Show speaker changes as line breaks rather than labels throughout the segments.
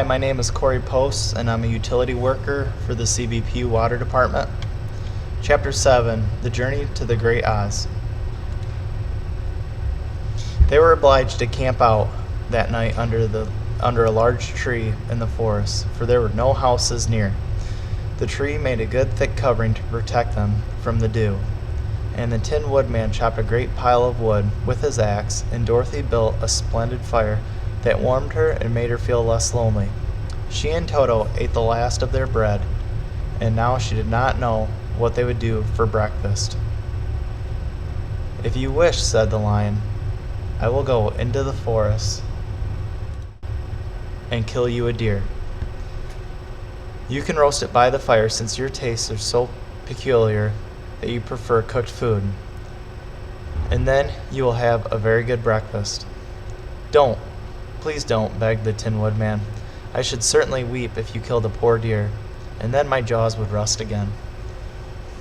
Hi, my name is Corey Post, and I'm a utility worker for the CBP Water Department. Chapter 7, The Journey to the Great Oz. They were obliged to camp out that night under a large tree in the forest, for there were no houses near. The tree made a good thick covering to protect them from the dew, and the Tin Woodman chopped a great pile of wood with his axe, and Dorothy built a splendid fire that warmed her and made her feel less lonely. She and Toto ate the last of their bread, and now she did not know what they would do for breakfast. "If you wish," said the lion, "I will go into the forest and kill you a deer. You can roast it by the fire, since your tastes are so peculiar that you prefer cooked food, and then you will have a very good breakfast." "Don't, please don't," begged the Tin Woodman. "I should certainly weep if you killed a poor deer, and then my jaws would rust again."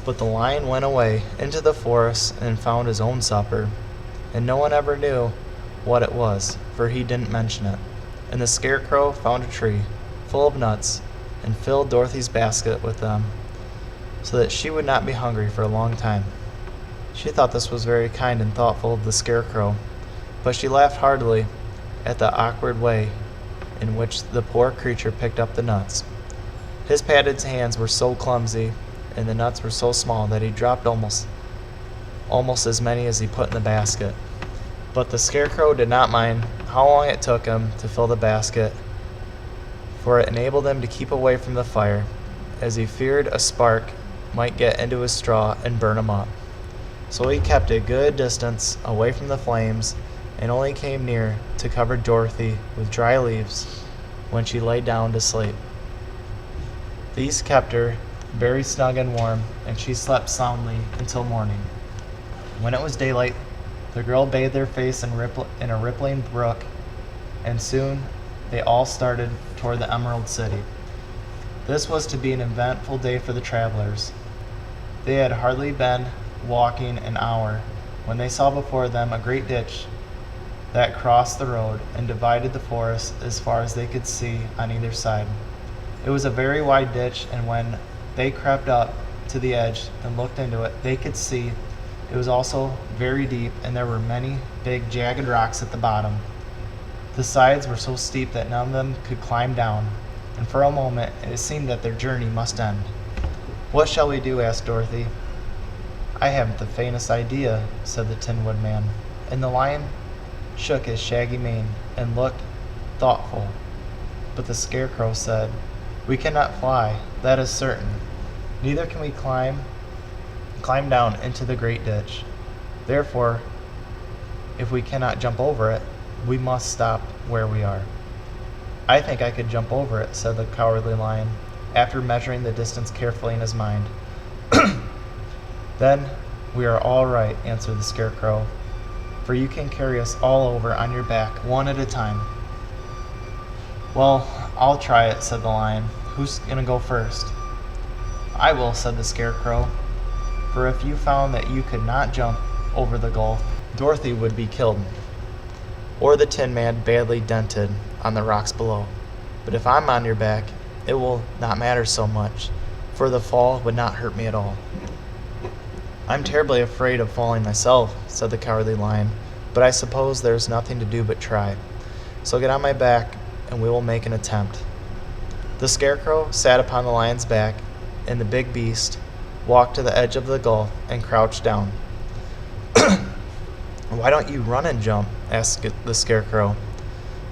But the lion went away into the forest and found his own supper, and no one ever knew what it was, for he didn't mention it. And the Scarecrow found a tree full of nuts and filled Dorothy's basket with them, so that she would not be hungry for a long time. She thought this was very kind and thoughtful of the Scarecrow, but she laughed heartily at the awkward way in which the poor creature picked up the nuts. His padded hands were so clumsy, and the nuts were so small that he dropped almost as many as he put in the basket. But the Scarecrow did not mind how long it took him to fill the basket, for it enabled him to keep away from the fire, as he feared a spark might get into his straw and burn him up. So he kept a good distance away from the flames, and only came near to cover Dorothy with dry leaves when she lay down to sleep. These kept her very snug and warm, and she slept soundly until morning. When it was daylight, the girl bathed her face in a rippling brook, and soon they all started toward the Emerald City. This was to be an eventful day for the travelers. They had hardly been walking an hour when they saw before them a great ditch that crossed the road and divided the forest as far as they could see on either side. It was a very wide ditch, and when they crept up to the edge and looked into it, they could see it was also very deep, and there were many big jagged rocks at the bottom. The sides were so steep that none of them could climb down, and for a moment it seemed that their journey must end. "What shall we do?" asked Dorothy. "I haven't the faintest idea," said the Tin Woodman, and the lion shook his shaggy mane and looked thoughtful. But the Scarecrow said, "We cannot fly, that is certain. Neither can we climb down into the great ditch. Therefore, if we cannot jump over it, we must stop where we are." "I think I could jump over it," said the Cowardly Lion, after measuring the distance carefully in his mind. "Then we are all right," answered the Scarecrow, "for you can carry us all over on your back, one at a time." "Well, I'll try it," said the Lion. "Who's going to go first?" "I will," said the Scarecrow, "for if you found that you could not jump over the gulf, Dorothy would be killed, or the Tin Man badly dented on the rocks below. But if I'm on your back, it will not matter so much, for the fall would not hurt me at all." "I'm terribly afraid of falling myself," said the Cowardly Lion, "but I suppose there's nothing to do but try. So get on my back, and we will make an attempt." The Scarecrow sat upon the lion's back, and the big beast walked to the edge of the gulf and crouched down. "Why don't you run and jump?" asked the Scarecrow.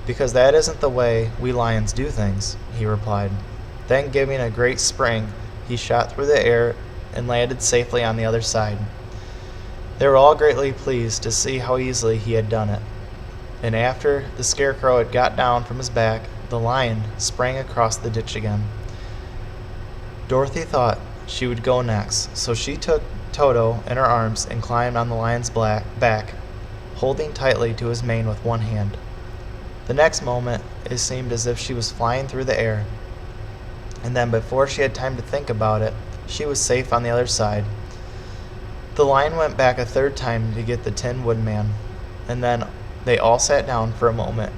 "Because that isn't the way we lions do things," he replied. Then, giving a great spring, he shot through the air and landed safely on the other side. They were all greatly pleased to see how easily he had done it. And after the Scarecrow had got down from his back, the lion sprang across the ditch again. Dorothy thought she would go next, so she took Toto in her arms and climbed on the lion's back, holding tightly to his mane with one hand. The next moment it seemed as if she was flying through the air, and then before she had time to think about it, she was safe on the other side. The lion went back a third time to get the Tin Woodman, and then they all sat down for a moment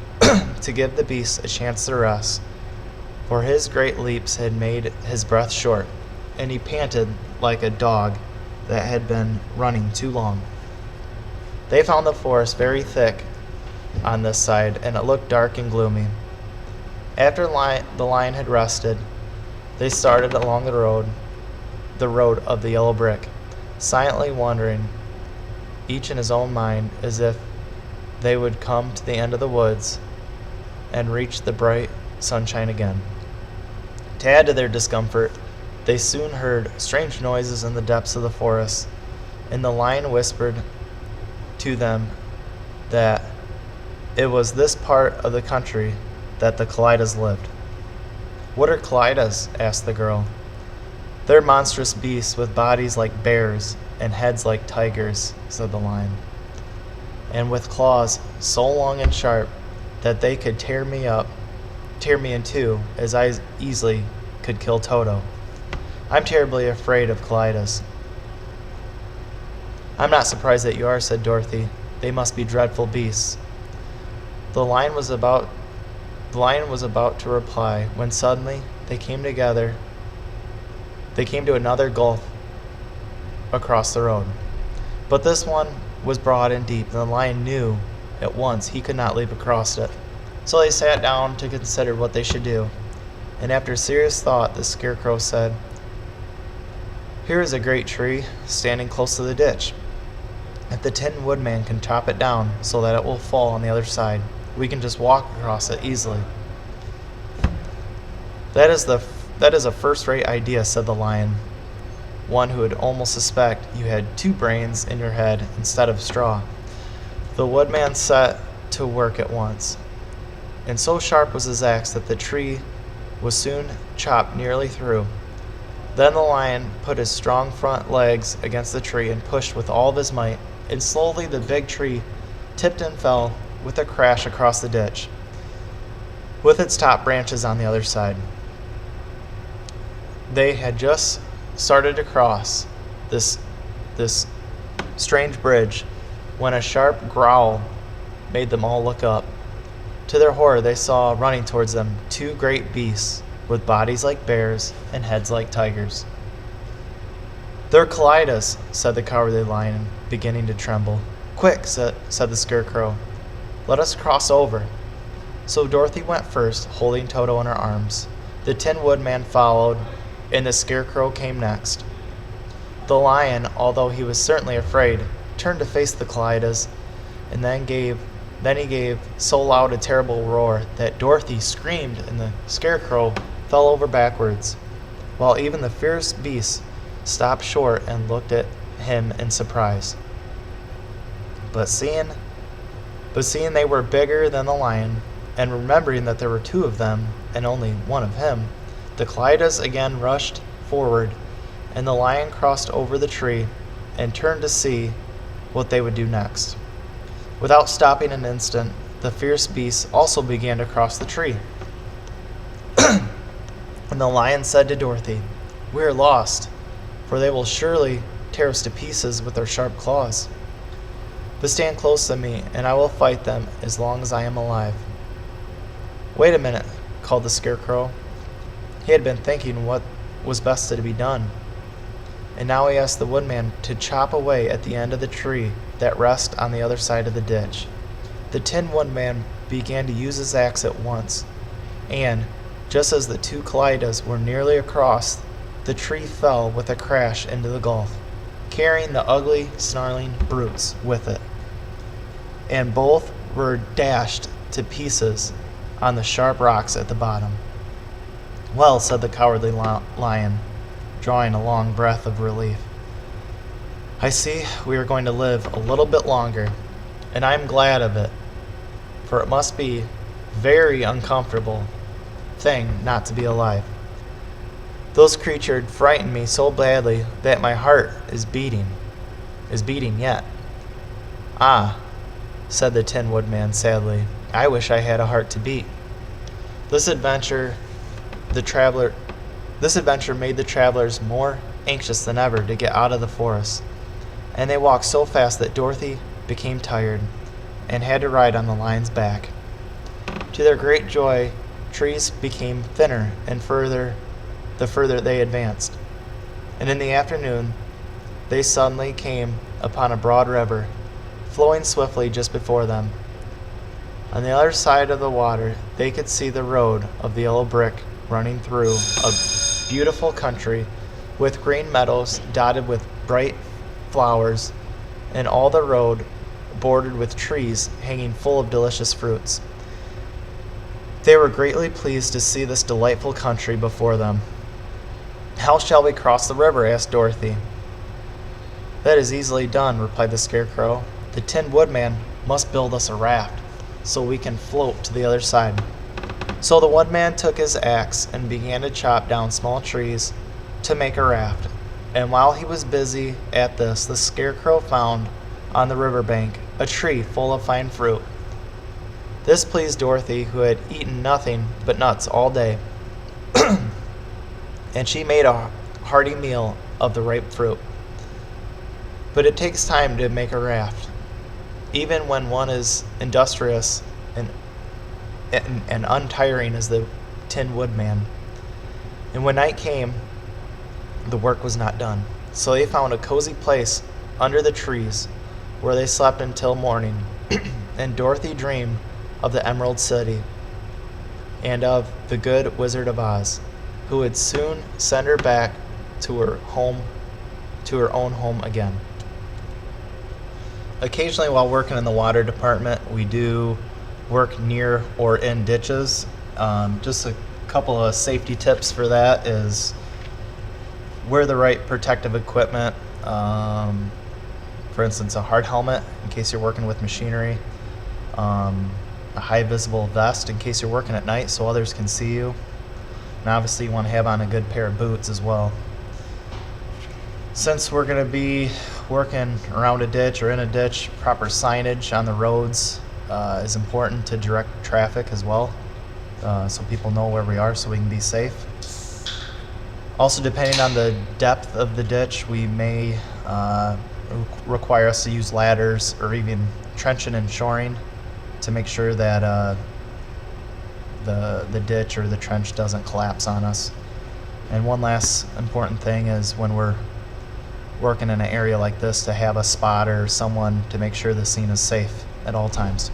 to give the beast a chance to rest, for his great leaps had made his breath short, and he panted like a dog that had been running too long. They found the forest very thick on this side, and it looked dark and gloomy. After the lion had rested, they started along the road of the yellow brick, silently wondering, each in his own mind, as if they would come to the end of the woods and reach the bright sunshine again. To add to their discomfort, they soon heard strange noises in the depths of the forest, and the lion whispered to them that it was this part of the country that the Kallidas lived. "What are Kallidas?" asked the girl. "They're monstrous beasts with bodies like bears and heads like tigers," said the lion, "and with claws so long and sharp that they could tear me in two as I easily could kill Toto. I'm terribly afraid of Kallidas." "I'm not surprised that you are," said Dorothy. "They must be dreadful beasts." The lion was about to reply when suddenly they came to another gulf across the road. But this one was broad and deep, and the lion knew at once he could not leap across it. So they sat down to consider what they should do, and after serious thought the Scarecrow said, "Here is a great tree standing close to the ditch. If the Tin Woodman can chop it down so that it will fall on the other side, we can just walk across it easily." That is a first-rate idea," said the lion, one who would almost suspect you had two brains in your head instead of straw. The woodman set to work at once, and so sharp was his axe that the tree was soon chopped nearly through. Then the lion put his strong front legs against the tree and pushed with all of his might, and slowly the big tree tipped and fell with a crash across the ditch, with its top branches on the other side. They had just started to cross this strange bridge when a sharp growl made them all look up. To their horror, they saw running towards them two great beasts with bodies like bears and heads like tigers. "They're Kallidas," said the Cowardly Lion, beginning to tremble. "Quick," said the Scarecrow. "Let us cross over." So Dorothy went first, holding Toto in her arms. The Tin Woodman followed, and the Scarecrow came next. The lion, although he was certainly afraid, turned to face the Kallidas, and then he gave so loud a terrible roar that Dorothy screamed and the Scarecrow fell over backwards, while even the fierce beasts stopped short and looked at him in surprise. But seeing they were bigger than the lion, and remembering that there were two of them and only one of him, the Kallidas again rushed forward, and the lion crossed over the tree and turned to see what they would do next. Without stopping an instant, the fierce beasts also began to cross the tree. And the lion said to Dorothy, "We are lost, for they will surely tear us to pieces with their sharp claws. But stand close to me, and I will fight them as long as I am alive." "Wait a minute," called the Scarecrow. He had been thinking what was best to be done, and now he asked the Woodman to chop away at the end of the tree that rests on the other side of the ditch. The Tin Woodman began to use his axe at once, and, just as the two Kallidas were nearly across, the tree fell with a crash into the gulf, carrying the ugly, snarling brutes with it, and both were dashed to pieces on the sharp rocks at the bottom. "Well," said the Cowardly Lion, drawing a long breath of relief, "I see we are going to live a little bit longer, and I am glad of it, for it must be a very uncomfortable thing not to be alive. Those creatures frightened me so badly that my heart is beating yet." "Ah," said the Tin Woodman sadly, "I wish I had a heart to beat." This adventure made the travelers more anxious than ever to get out of the forest, and they walked so fast that Dorothy became tired and had to ride on the lion's back. To their great joy, trees became thinner and the further they advanced. And in the afternoon, they suddenly came upon a broad river, flowing swiftly just before them. On the other side of the water, they could see the road of the yellow brick running through a beautiful country with green meadows dotted with bright flowers, and all the road bordered with trees hanging full of delicious fruits. They were greatly pleased to see this delightful country before them. "How shall we cross the river?" asked Dorothy. "That is easily done," replied the Scarecrow. "The Tin Woodman must build us a raft, so we can float to the other side." So the Woodman took his axe and began to chop down small trees to make a raft. And while he was busy at this, the Scarecrow found on the riverbank a tree full of fine fruit. This pleased Dorothy, who had eaten nothing but nuts all day, and she made a hearty meal of the ripe fruit. But it takes time to make a raft, even when one is industrious and untiring as the Tin Woodman. And when night came, the work was not done. So they found a cozy place under the trees where they slept until morning. And Dorothy dreamed of the Emerald City and of the good Wizard of Oz, who would soon send her back to her own home again. Occasionally while working in the water department, we do work near or in ditches. Just a couple of safety tips for that is wear the right protective equipment. For instance, a hard helmet in case you're working with machinery, a high visible vest in case you're working at night so others can see you, and obviously you want to have on a good pair of boots as well. Since we're going to be working around a ditch or in a ditch, proper signage on the roads is important to direct traffic as well, so people know where we are so we can be safe. Also, depending on the depth of the ditch, we may require us to use ladders or even trenching and shoring to make sure that the ditch or the trench doesn't collapse on us. And one last important thing is when we're working in an area like this to have a spotter or someone to make sure the scene is safe at all times.